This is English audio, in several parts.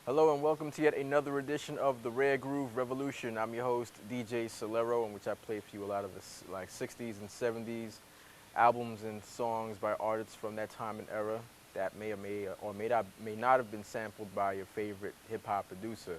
Hello and welcome to yet another edition of the Rare Groove Revolution. I'm your host, DJ Soulero, in which I play for you a lot of the 60s and 70s albums and songs by artists from that time and era that may not have been sampled by your favorite hip hop producer.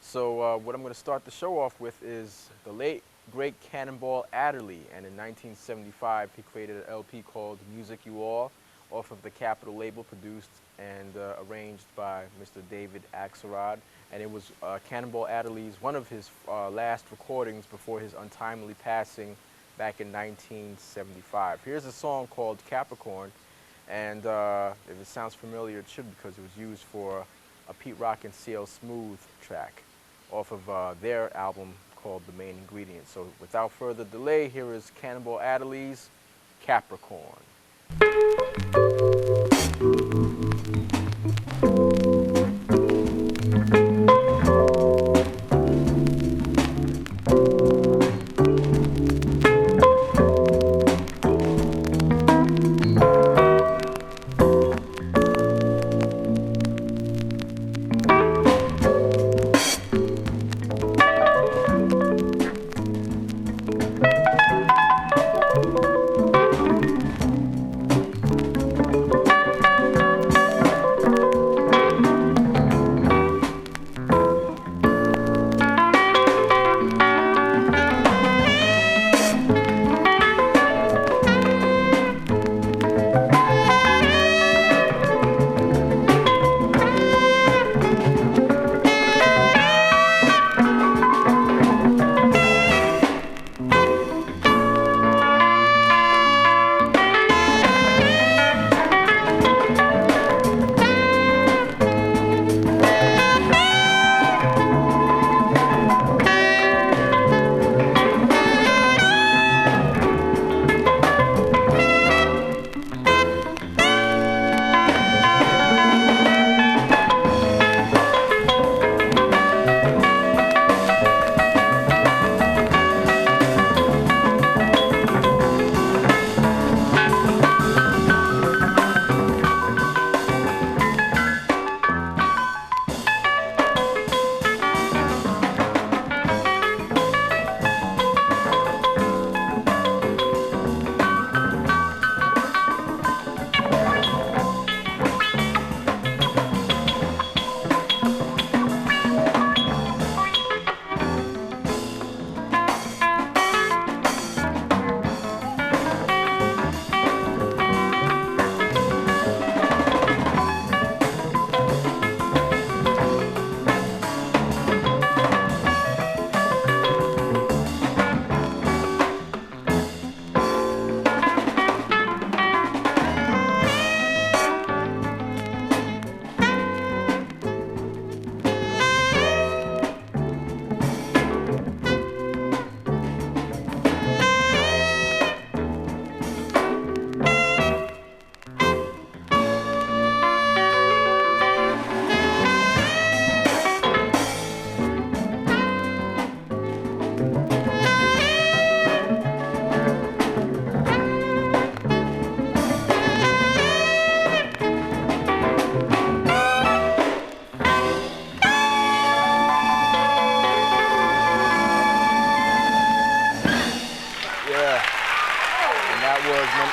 So what I'm going to start the show off with is the late great Cannonball Adderley, and in 1975 he created an LP called Music You All, off of the Capitol label, produced and arranged by Mr. David Axelrod. And it was Cannonball Adderley's one of his last recordings before his untimely passing back in 1975. Here's a song called Capricorn, and if it sounds familiar, it should, because it was used for a Pete Rock and CL Smooth track off of their album called The Main Ingredient. So without further delay, here is Cannonball Adderley's Capricorn.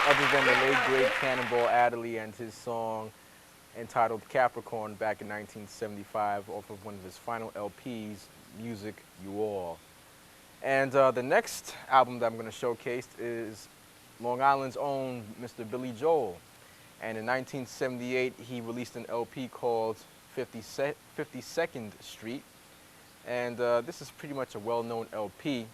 Other than the late great Cannonball Adderley and his song entitled Capricorn back in 1975 off of one of his final LPs, Music You All. And the next album that I'm going to showcase is Long Island's own Mr. Billy Joel. And in 1978, he released an LP called 52nd Street. And this is pretty much a well-known LP.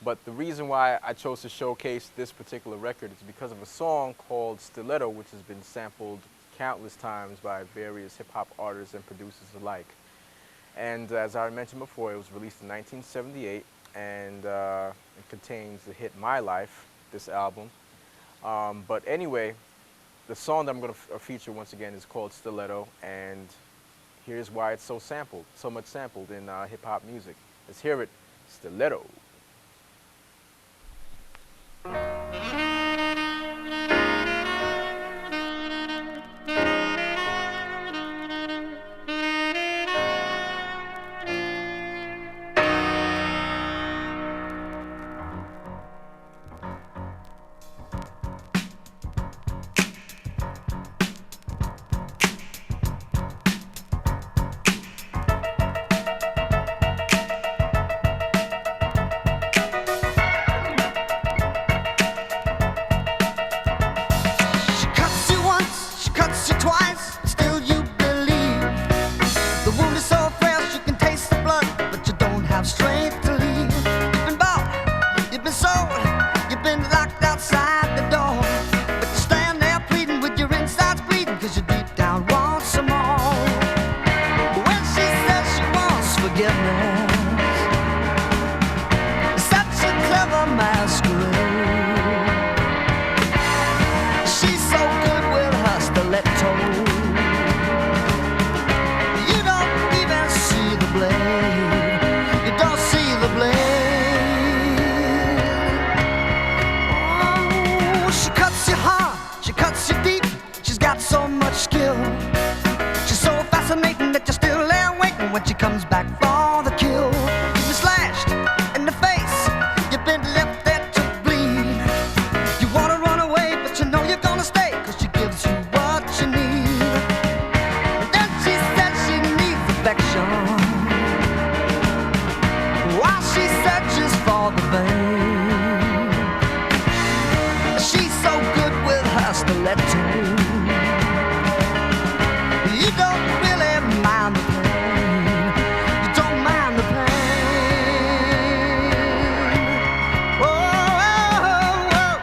But the reason why I chose to showcase this particular record is because of a song called Stiletto, which has been sampled countless times by various hip-hop artists and producers alike. And as I mentioned before, it was released in 1978, and it contains the hit My Life, this album. But anyway, the song that I'm going to feature once again is called Stiletto, and here's why it's so much sampled in hip-hop music. Let's hear it, Stiletto. when she comes back for the kill. You've been slashed in the face, you've been left there to bleed. You wanna run away, but you know you're gonna stay, 'cause she gives you what you need. And then she said she needs affection while she searches for the vein. She's so good with her stiletto, you don't really mind the pain. You don't mind the pain. Oh, oh, oh.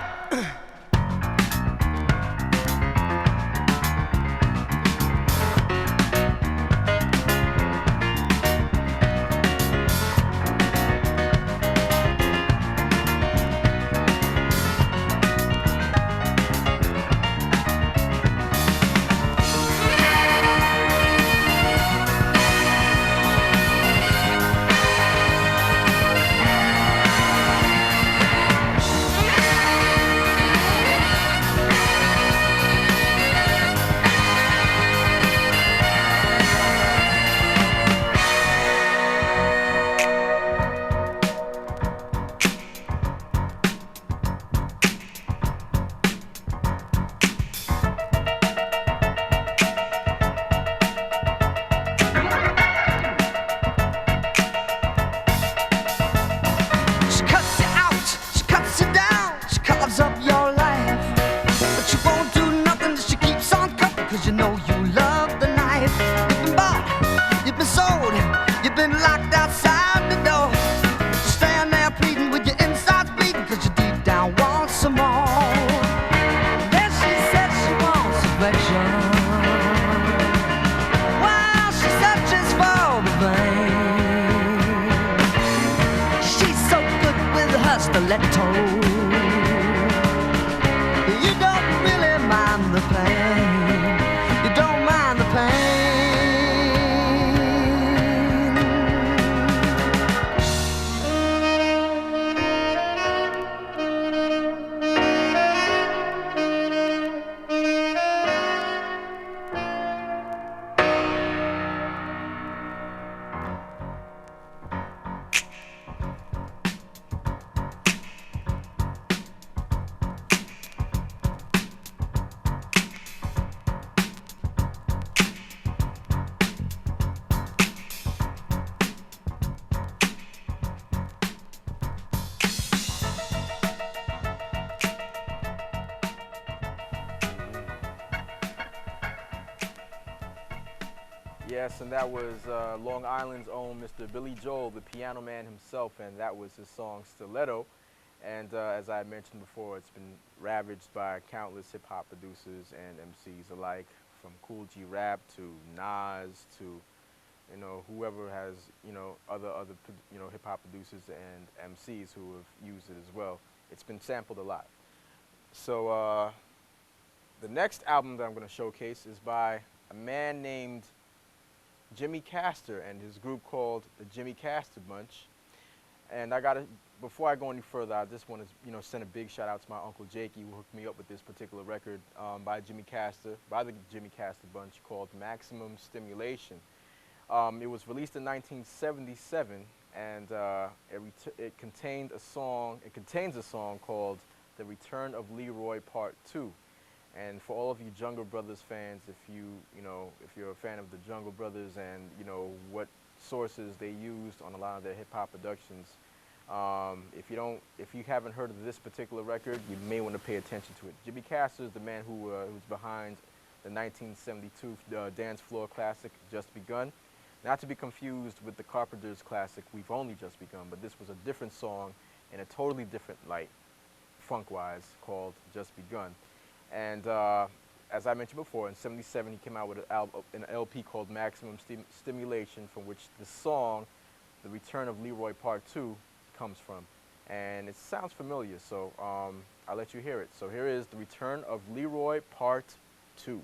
She cuts you out, she cuts you down, she carves up your life. But you won't do nothing, she keeps on cutting, 'cause you know you love the knife. You've been bought, you've been sold, you've been locked outside the door. You stand there pleading with your insides bleeding, 'cause you deep down want some more. Then she said she wants affection while she searches for the vein. She's so good with her stiletto, you don't really mind the pain. You don't mind the pain. Yes, and that was Long Island's own Mr. Billy Joel, the piano man himself, and that was his song Stiletto. And as I mentioned before, it's been ravaged by countless hip-hop producers and MCs alike, from Cool G Rap to Nas to, you know, whoever has, you know, other you know, hip-hop producers and MCs who have used it as well. It's been sampled a lot. So the next album that I'm going to showcase is by a man named Jimmy Castor and his group called the Jimmy Castor Bunch. And before I go any further, I just want to, you know, send a big shout out to my Uncle Jakey, who hooked me up with this particular record by the Jimmy Castor Bunch, called Maximum Stimulation. It was released in 1977, and it contains a song called The Return of Leroy Part 2. And for all of you Jungle Brothers fans, if you're a fan of the Jungle Brothers and you know what sources they used on a lot of their hip hop productions, if you haven't heard of this particular record, you may want to pay attention to it. Jimmy Castor is the man who's behind the 1972 dance floor classic Just Begun, not to be confused with the Carpenters classic We've Only Just Begun, but this was a different song in a totally different light, funk-wise, called Just Begun. And as I mentioned before, in '77 he came out with an LP called Maximum Stimulation, from which the song The Return of Leroy Part 2 comes from. And it sounds familiar, so I'll let you hear it. So here is The Return of Leroy Part 2.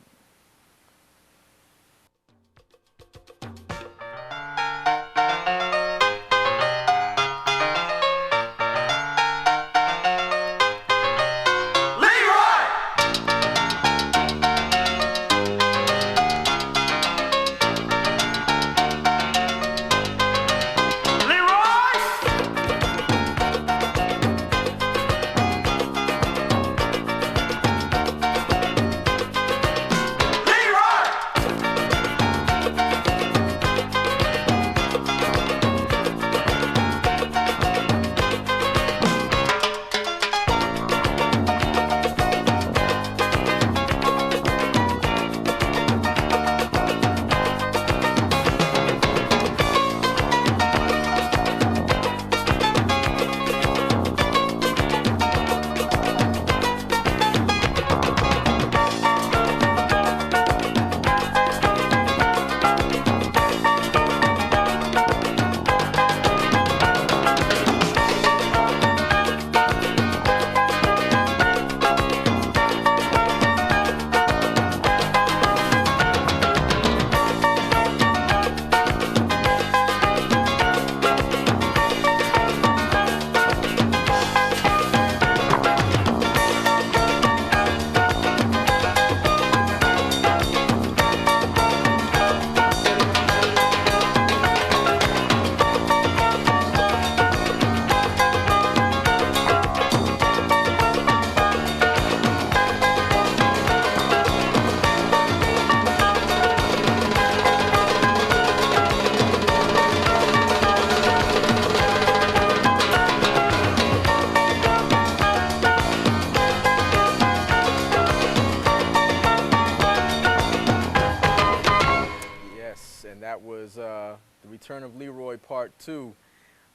That was The Return of Leroy Part 2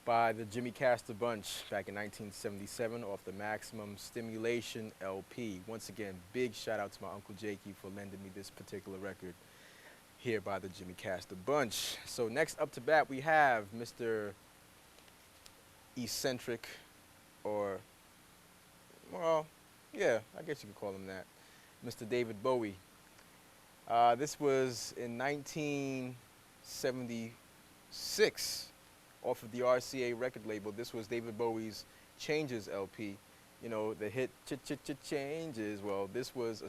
by the Jimmy Castor Bunch back in 1977 off the Maximum Stimulation LP. Once again, big shout out to my Uncle Jakey for lending me this particular record here by the Jimmy Castor Bunch. So next up to bat we have Mr. Eccentric, or, well, yeah, I guess you could call him that, Mr. David Bowie. This was in 1976 off of the RCA record label. This was David Bowie's Changes LP. You know, the hit Changes. Well, this was a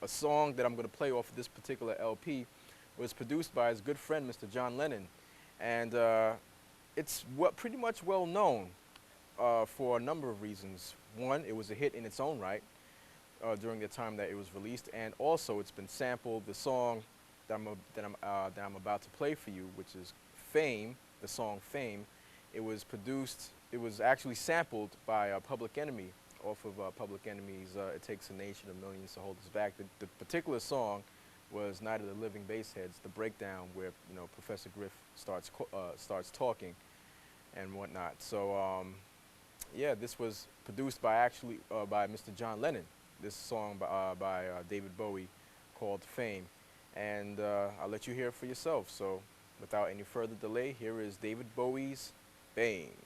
song that I'm going to play off of this particular LP. Was produced by his good friend, Mr. John Lennon. And it's pretty much well known for a number of reasons. One, it was a hit in its own right during the time that it was released, and also it's been sampled. The song that I'm about to play for you, which is Fame, the song Fame, it was actually sampled by Public Enemy off of Public Enemy's It Takes a Nation of Millions to Hold Us Back. The particular song was Night of the Living Bassheads, the breakdown where, you know, Professor Griff starts talking and whatnot. So yeah, this was produced by Mr. John Lennon. This song by David Bowie called Fame, and I'll let you hear it for yourself. So without any further delay, here is David Bowie's Fame.